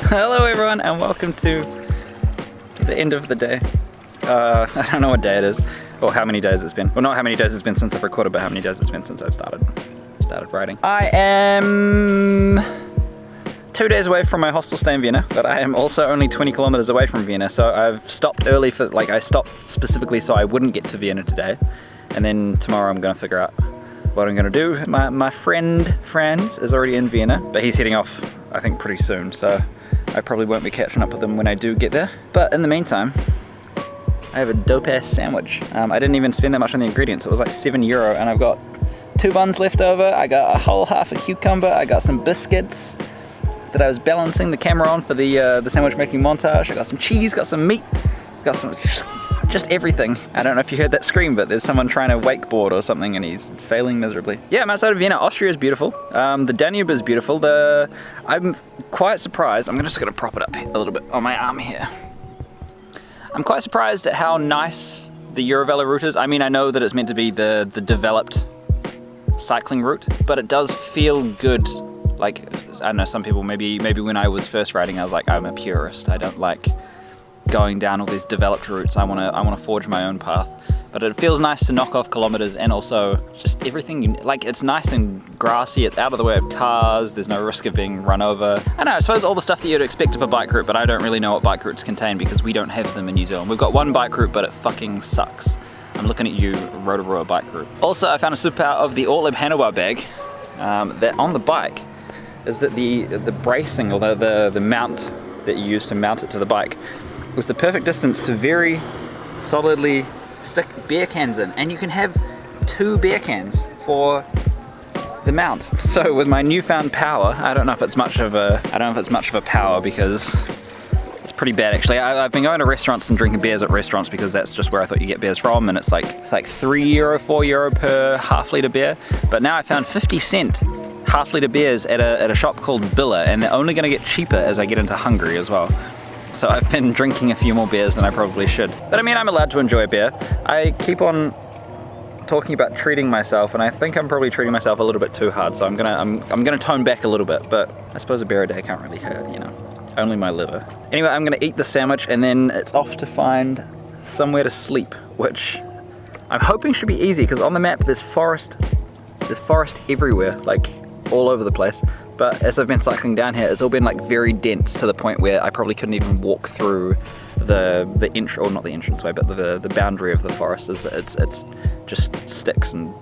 Hello everyone and welcome to the end of the day. I don't know what day it is or how many days it's been. Well, not how many days it's been since I've recorded, but how many days it's been since I've started writing. I am 2 days away from my hostel stay in Vienna, but I am also only 20 kilometers away from Vienna, so I've stopped early for, I stopped specifically so I wouldn't get to Vienna today, and then tomorrow I'm gonna figure out what I'm gonna do. My friend Franz is already in Vienna, but he's heading off I think pretty soon, so I probably won't be catching up with him when I do get there. But in the meantime, I have a dope ass sandwich. I didn't even spend that much on the ingredients. It was like €7 and I've got 2 buns left over. I got a whole half a cucumber. I got some biscuits that I was balancing the camera on for the sandwich making montage. I got some cheese, got some meat, got some just everything. I don't know if you heard that scream, but there's someone trying to wakeboard or something and he's failing miserably. Yeah, I'm outside of Vienna. Austria is beautiful. The Danube is beautiful. I'm quite surprised. I'm just gonna prop it up a little bit on my arm here. I'm quite surprised at how nice the Eurovelo route is. I mean, I know that it's meant to be the developed cycling route, but it does feel good. Like, I don't know, some people, maybe when I was first riding, I was like, I'm a purist. I don't like going down all these developed routes. I want to forge my own path. But it feels nice to knock off kilometers and also just everything, like it's nice and grassy, it's out of the way of cars, there's no risk of being run over. I don't know, I suppose all the stuff that you'd expect of a bike route, but I don't really know what bike routes contain because we don't have them in New Zealand. We've got one bike route, but it fucking sucks. I'm looking at you, Rotorua bike route. Also, I found a superpower of the Ortlib handlebar bag that on the bike is that the bracing or the mount that you use to mount it to the bike was the perfect distance to very solidly stick beer cans in, and you can have 2 beer cans for the mount. So with my newfound power, I don't know if it's much of a power because it's pretty bad actually. I've been going to restaurants and drinking beers at restaurants because that's just where I thought you get beers from, and it's like €3, €4 per half-litre beer. But now I found 50-cent half-litre beers at a shop called Billa, and they're only going to get cheaper as I get into Hungary as well. So I've been drinking a few more beers than I probably should. But I mean, I'm allowed to enjoy a beer. I keep on talking about treating myself, and I think I'm probably treating myself a little bit too hard, so I'm gonna tone back a little bit, but I suppose a beer a day can't really hurt, you know. Only my liver. Anyway, I'm gonna eat the sandwich and then it's off to find somewhere to sleep, which I'm hoping should be easy, because on the map there's forest everywhere, like all over the place. But as I've been cycling down here, it's all been like very dense to the point where I probably couldn't even walk through the not the entranceway, but the boundary of the forest. It's just sticks and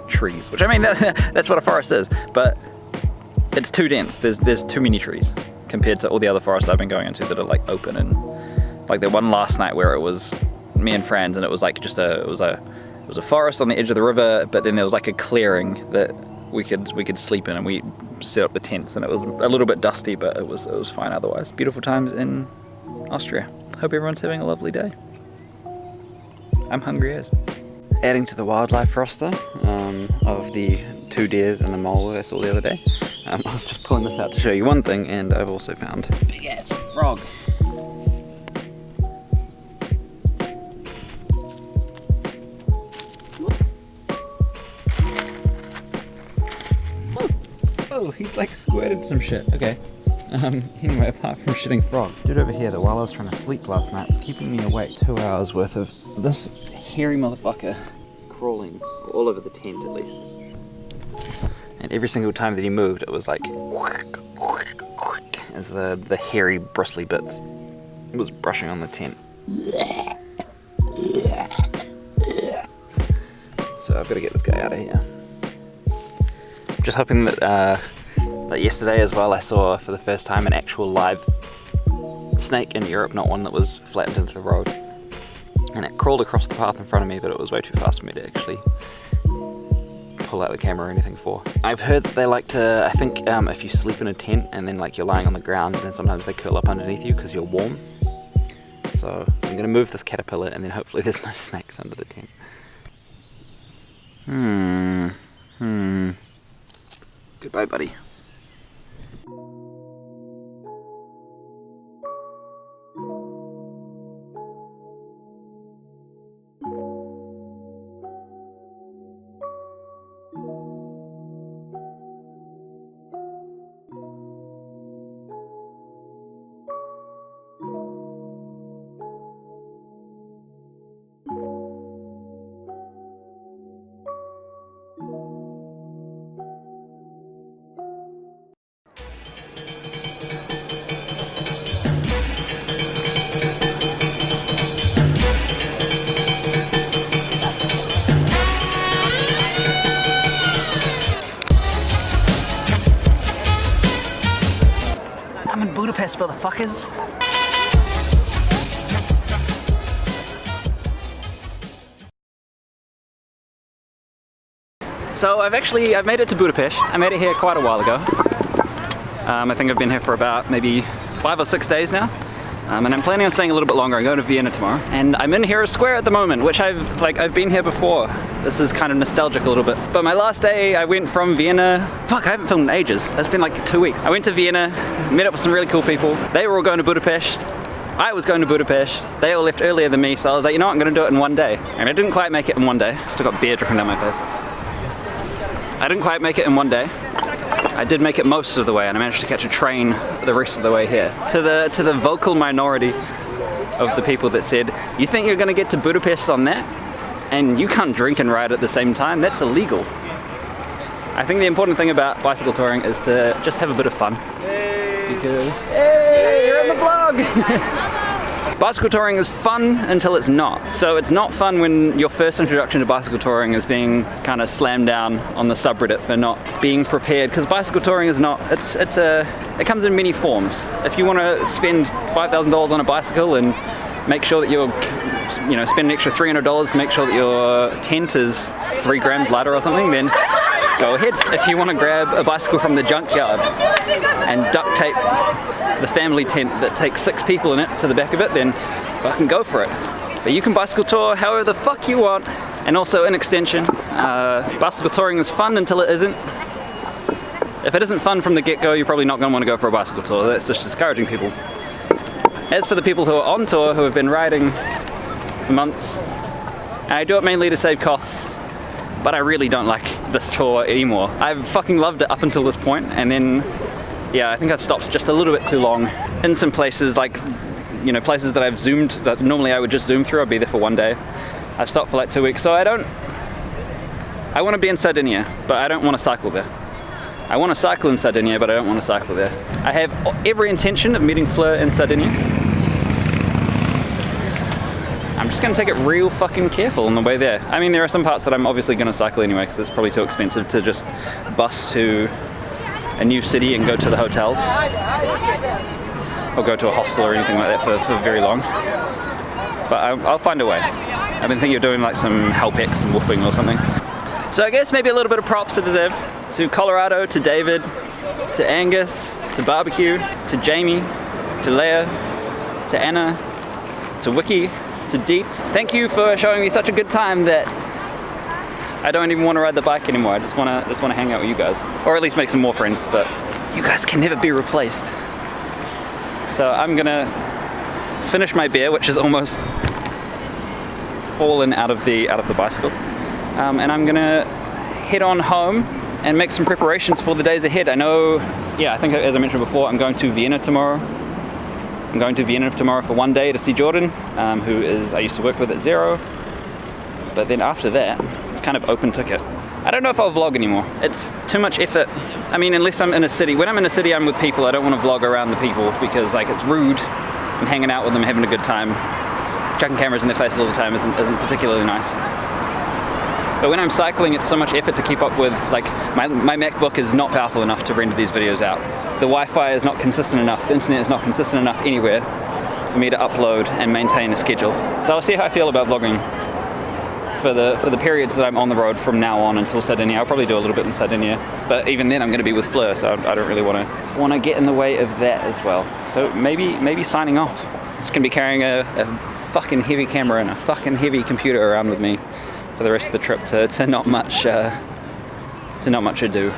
trees, which I mean that's what a forest is, but it's too dense. There's too many trees compared to all the other forests I've been going into that are like open, and like the one last night where it was me and friends and it was like just it was a forest on the edge of the river, but then there was like a clearing that we could sleep in, and we set up the tents, and it was a little bit dusty, but it was fine otherwise. Beautiful times in Austria. Hope everyone's having a lovely day. I'm hungry as. Adding to the wildlife roster of the 2 deers and the mole that I saw the other day. I was just pulling this out to show you one thing, and I've also found a big ass frog. Oh, he like squirted some shit. Okay. Anyway, apart from shitting frog, dude over here that while I was trying to sleep last night was keeping me awake 2 hours worth of this hairy motherfucker crawling all over the tent at least. And every single time that he moved, it was like as the hairy bristly bits was brushing on the tent. So I've got to get this guy out of here. Just hoping that yesterday as well I saw for the first time an actual live snake in Europe, not one that was flattened into the road. And it crawled across the path in front of me, but it was way too fast for me to actually pull out the camera or anything for. I've heard that they like to, I think if you sleep in a tent and then like you're lying on the ground, then sometimes they curl up underneath you because you're warm. So I'm going to move this caterpillar and then hopefully there's no snakes under the tent. Goodbye, buddy. Budapest, motherfuckers. So I've made it to Budapest. I made it here quite a while ago. I think I've been here for about maybe 5 or 6 days now. And I'm planning on staying a little bit longer. I'm going to Vienna tomorrow. And I'm in Hero Square at the moment, which I've been here before. This is kind of nostalgic a little bit. But my last day, I went from Vienna. Fuck, I haven't filmed in ages. It's been like 2 weeks. I went to Vienna, met up with some really cool people. They were all going to Budapest. I was going to Budapest. They all left earlier than me, so I was like, you know what, I'm going to do it in one day. And I didn't quite make it in one day. Still got beer dripping down my face. I didn't quite make it in one day. I did make it most of the way, and I managed to catch a train the rest of the way here. To the vocal minority of the people that said, you think you're going to get to Budapest on that? And you can't drink and ride at the same time? That's illegal. I think the important thing about bicycle touring is to just have a bit of fun. Because, hey, you're in the vlog! Bicycle touring is fun until it's not. So it's not fun when your first introduction to bicycle touring is being kind of slammed down on the subreddit for not being prepared, because bicycle touring is not, it comes in many forms. If you want to spend $5,000 on a bicycle and make sure that you're, spend an extra $300 to make sure that your tent is 3 grams lighter or something, then go ahead. If you want to grab a bicycle from the junkyard and duct tape the family tent that takes 6 people in it to the back of it, then fucking go for it. But you can bicycle tour however the fuck you want. And also, in extension, bicycle touring is fun until it isn't. If it isn't fun from the get-go, you're probably not going to want to go for a bicycle tour. That's just discouraging people. As for the people who are on tour, who have been riding for months, and I do it mainly to save costs, but I really don't like this tour anymore. I've fucking loved it up until this point, and then yeah, I think I've stopped just a little bit too long in some places, like, places that I've zoomed, that normally I would just zoom through. I'd be there for 1 day. I've stopped for like 2 weeks, so I want to be in Sardinia, but I don't want to cycle there. I want to cycle in Sardinia, but I don't want to cycle there. I have every intention of meeting Fleur in Sardinia. I'm just going to take it real fucking careful on the way there. I mean, there are some parts that I'm obviously going to cycle anyway, because it's probably too expensive to just bus to a new city and go to the hotels, or go to a hostel or anything like that for very long. But I'll find a way. I've been thinking of doing like some Halpex and woofing or something. So I guess maybe a little bit of props are deserved to Colorado, to David, to Angus, to Barbecue, to Jamie, to Leia, to Anna, to Wiki, to Deets. Thank you for showing me such a good time that I don't even want to ride the bike anymore. I just want to hang out with you guys, or at least make some more friends. But you guys can never be replaced. So I'm gonna finish my beer, which is almost fallen out of the bicycle, and I'm gonna head on home and make some preparations for the days ahead. I know, I think as I mentioned before, I'm going to Vienna tomorrow. I'm going to Vienna tomorrow for 1 day to see Jordan, who I used to work with at Zero. But then after that, it's kind of open ticket. I don't know if I'll vlog anymore. It's too much effort. I mean, unless I'm in a city. When I'm in a city, I'm with people. I don't want to vlog around the people because it's rude. I'm hanging out with them, having a good time. Chucking cameras in their faces all the time isn't particularly nice. But when I'm cycling, it's so much effort to keep up with. My MacBook is not powerful enough to render these videos out. The Wi-Fi is not consistent enough. The internet is not consistent enough anywhere for me to upload and maintain a schedule. So I'll see how I feel about vlogging for the periods that I'm on the road from now on until Sardinia. I'll probably do a little bit in Sardinia, but even then I'm going to be with Fleur, so I don't really want to get in the way of that as well. So maybe signing off. Just going to be carrying a fucking heavy camera and a fucking heavy computer around with me for the rest of the trip to not much ado.